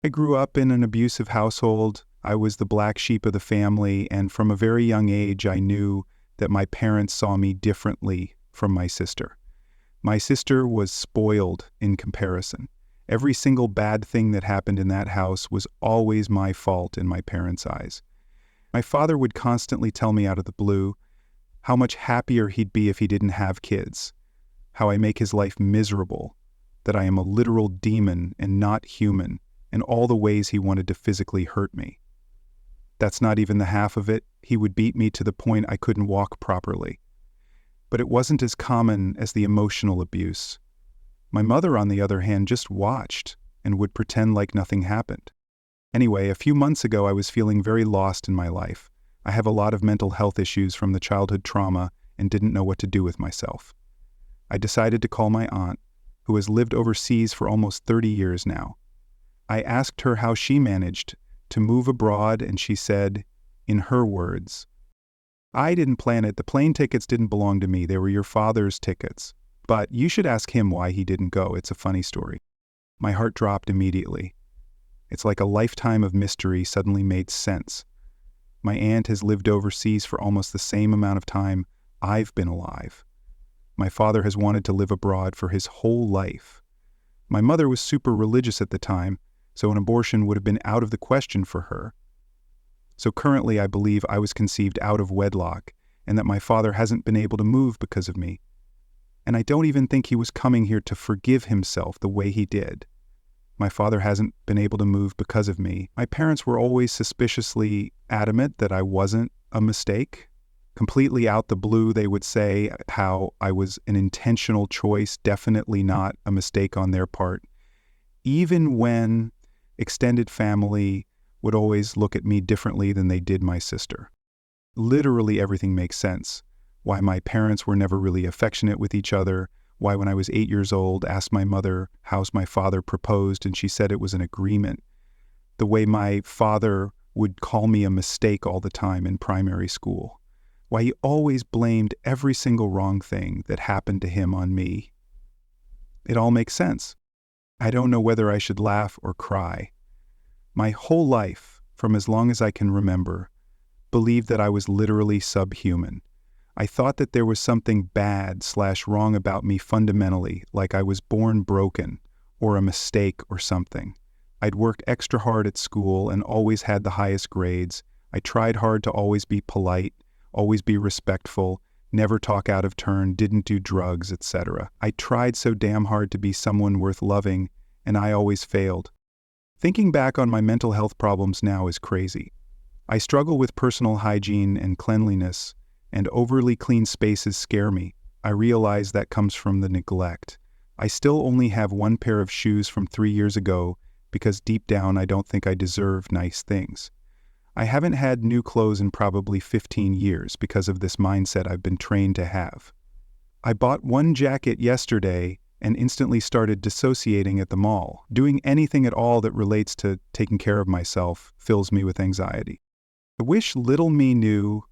I grew up in an abusive household. I was the black sheep of the family, and from a very young age, I knew that my parents saw me differently from my sister. My sister was spoiled in comparison. Every single bad thing that happened in that house was always my fault in my parents' eyes. My father would constantly tell me out of the blue how much happier he'd be if he didn't have kids, how I make his life miserable, that I am a literal demon and not human, and all the ways he wanted to physically hurt me. That's not even the half of it. He would beat me to the point I couldn't walk properly. But it wasn't as common as the emotional abuse. My mother, on the other hand, just watched and would pretend like nothing happened. Anyway, a few months ago, I was feeling very lost in my life. I have a lot of mental health issues from the childhood trauma and didn't know what to do with myself. I decided to call my aunt, who has lived overseas for almost 30 years now. I asked her how she managed to move abroad, and she said, in her words, "I didn't plan it. The plane tickets didn't belong to me. They were your father's tickets. But you should ask him why he didn't go. It's a funny story." My heart dropped immediately. It's like a lifetime of mystery suddenly made sense. My aunt has lived overseas for almost the same amount of time I've been alive. My father has wanted to live abroad for his whole life. My mother was super religious at the time, so an abortion would have been out of the question for her. So currently I believe I was conceived out of wedlock and that my father hasn't been able to move because of me. And I don't even think he was coming here to forgive himself the way he did. My father hasn't been able to move because of me. My parents were always suspiciously adamant that I wasn't a mistake. Completely out the blue, they would say how I was an intentional choice, definitely not a mistake on their part. Even when extended family would always look at me differently than they did my sister. Literally everything makes sense. Why my parents were never really affectionate with each other, why when I was 8 years old, asked my mother how my father proposed, and she said it was an agreement. The way my father would call me a mistake all the time in primary school. Why he always blamed every single wrong thing that happened to him on me. It all makes sense. I don't know whether I should laugh or cry. My whole life, from as long as I can remember, believed that I was literally subhuman. I thought that there was something bad/wrong about me fundamentally, like I was born broken, or a mistake or something. I'd worked extra hard at school and always had the highest grades. I tried hard to always be polite, always be respectful, never talk out of turn, didn't do drugs, etc. I tried so damn hard to be someone worth loving, and I always failed. Thinking back on my mental health problems now is crazy. I struggle with personal hygiene and cleanliness, and overly clean spaces scare me. I realize that comes from the neglect. I still only have one pair of shoes from 3 years ago because deep down I don't think I deserve nice things. I haven't had new clothes in probably 15 years because of this mindset I've been trained to have. I bought one jacket yesterday and instantly started dissociating at the mall. Doing anything at all that relates to taking care of myself fills me with anxiety. I wish little me knew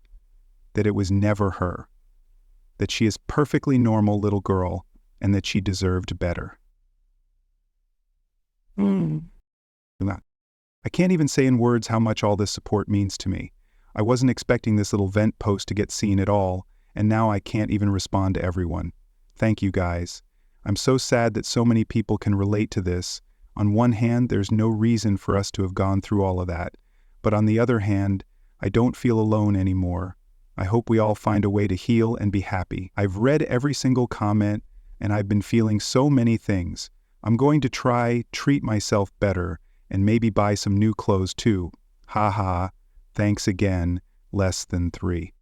that it was never her, that she is perfectly normal little girl, and that she deserved better. I can't even say in words how much all this support means to me. I wasn't expecting this little vent post to get seen at all, and now I can't even respond to everyone. Thank you guys. I'm so sad that so many people can relate to this. On one hand, there's no reason for us to have gone through all of that, but on the other hand, I don't feel alone anymore. I hope we all find a way to heal and be happy. I've read every single comment, and I've been feeling so many things. I'm going to treat myself better, and maybe buy some new clothes too. Ha ha. Thanks again. Less than 3.